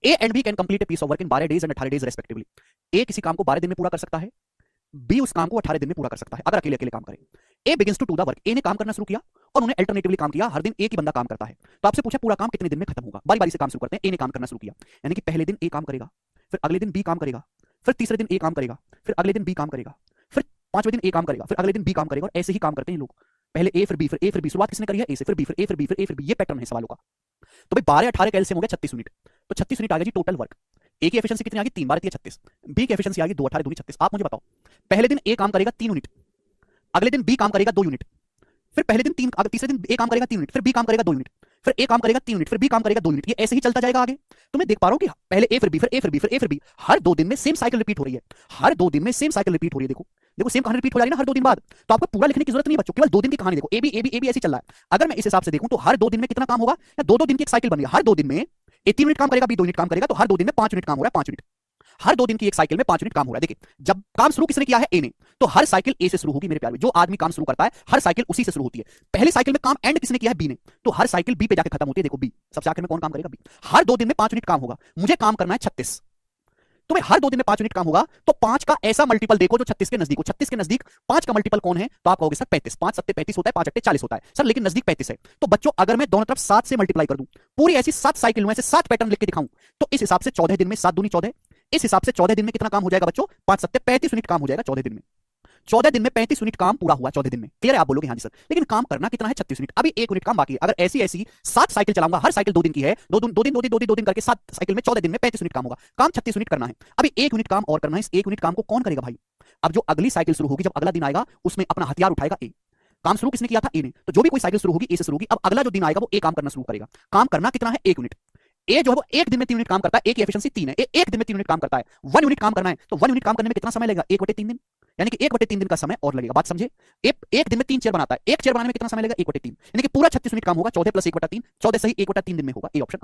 A and B can complete a piece of work in 12 days and 18 days respectively. A किसी काम को 12 दिन में पूरा कर सकता है, बी उस काम को 18 दिन में पूरा कर सकता है अगर अकेले अकेले काम करे। A begins to do the work, A ने काम करना शुरू किया और उन्हें अल्टरनेटिवली काम किया, हर दिन एक ही बंदा काम करता है। तो आपसे पूछा पूरा काम कितने दिन में खत्म होगा, बारी बारी से काम शुरू करते हैं। ए ने काम करना शुरू किया, यानी कि पहले दिन ए काम करेगा, फिर अगले दिन बी काम करेगा, फिर तीसरे दिन ए काम करेगा, फिर अगले दिन बी काम करेगा, फिर पांचवें दिन ए काम करेगा, फिर अगले दिन बी काम करेगा, और ऐसे ही काम करते हैं लोग। पहले ए फिर बी फिर ए फिर बी, शुरुआत किसने करी है? ए से, फिर बी फिर ए फिर बी फिर ए फिर बी, ये पैटर्न है सवालों का। तो भाई 12 18 का एलसीएम हो गया 36 यूनिट, तो 36 यूनिट आ गया जी टोटल वर्क। ए की एफिशिएंसी कितनी आ गई? 3 बार 3 36। बी की एफिशिएंसी आ गई 2 18 2 36। आप मुझे बताओ, पहले दिन ए काम करेगा 3 यूनिट, अगले दिन बी काम करेगा 2 यूनिट, फिर पहले दिन 3, तीसरे दिन ए काम करेगा 3 यूनिट, फिर बी काम करेगा 2 यूनिट, फिर ए काम करेगा 3 यूनिट, फिर बी काम करेगा 2 यूनिट। ये ऐसे ही चलता जाएगा आगे। तो मैं देख पा रहा हूं कि पहले ए फिर बी फिर ए फिर बी फिर ए फिर बी, हर 2 दिन में सेम साइकिल रिपीट हो रही है, हर 2 दिन में सेम साइकिल रिपीट हो रही है। देखो देखो सेम कहानी रिपीट हो जा रही है ना हर 2 दिन बाद। तो आपको पूरा लिखने की जरूरत नहीं है बच्चों, केवल 2 दिन की कहानी देखो। ए बी ऐसे चल रहा है। अगर मैं इस हिसाब से देखूं तो हर 2 दिन में कितना काम होगा, या 2 2 दिन की एक साइकिल बन गई। हर 2 दिन में ए 3 यूनिट काम करेगा, बी 2 यूनिट काम करेगा, तो हर 2 दिन में 5 यूनिट काम हो रहा है, 5 यूनिट। हर 2 दिन की एक साइकिल में 5 यूनिट काम हो रहा है। देखिए जब काम शुरू किसने किया है? ए ने, तो हर साइकिल ए से शुरू होगी मेरे प्यारे। जो आदमी काम शुरू करता है हर साइकिल उसी से शुरू होती है। पहली साइकिल में काम एंड किसने किया है? बी ने, तो हर साइकिल बी पे जाके खत्म होती है। देखो बी सबसे आखिर में कौन काम करेगा? बी। हर 2 दिन में 5 यूनिट काम होगा, मुझे काम करना है 36। तो भाई हर 2 दिन में 5 यूनिट काम होगा, तो 5 का ऐसा मल्टीपल देखो जो 36 के नजदीक हो। 36 के नजदीक 5 का मल्टीपल कौन है? तो आप कहोगे सर 35। 5 सत्ते 35 होता है, 5 अट्टे 40 होता है सर, लेकिन नजदीक 35 है। तो बच्चों अगर मैं दोनों तरफ 7 से मल्टीप्लाई कर दूं, पूरी ऐसी 7 साइकिल में से 7 पैटर्न लिख के दिखाऊं, तो इस हिसाब से 14 दिन में 7 दूनी 14, इस हिसाब से 14 दिन में कितना काम हो जाएगा बच्चों? 5 सत्ते 35 यूनिट काम हो जाएगा 14 दिन में। 14 दिन में 35 यूनिट काम पूरा हुआ 14 दिन में। क्लियर है? आप बोलोगे हाँ जी सर, लेकिन काम करना कितना है? 36 यूनिट। अभी 1 यूनिट काम बाकी है। अगर ऐसी ऐसी 7 साइकिल चलाऊंगा, हर साइकिल 2 दिन की है, 2 दिन करके 7 साइकिल में 14 दिन में 35 यूनिट काम होगा। काम 36 यूनिट करना है। अभी 1 यूनिट काम और करना है। इस 1 यूनिट काम को कौन करेगा भाई? अब जो अगली साइकिल शुरू होगी, जब अगला दिन आएगा, उसमें अपना हथियार उठाएगा ए। काम शुरू किसने किया था? ए ने। तो जो भी कोई साइकिल शुरू होगी ए से शुरू होगी। अब अगला जो दिन आएगा वो ए काम करना शुरू करेगा। काम करना कितना है? 1 यूनिट। ए जो है वो 1 दिन में 3 यूनिट काम करता है। ए की एफिशिएंसी 3 है। ए 1 दिन में 3 यूनिट काम करता है। 1 यूनिट काम करना है, तो 1 यूनिट काम करने में कितना समय लगेगा? 1/3 दिन, यानी कि 1/3 दिन का समय और लगेगा। बात समझे? एक दिन में 3 चेयर बनाता है, एक चेयर बनाने में कितना समय लगेगा? 1/3, यानी कि पूरा 36 यूनिट काम होगा। 14 + 1/3, 14 सही 1/3 दिन में होगा। A option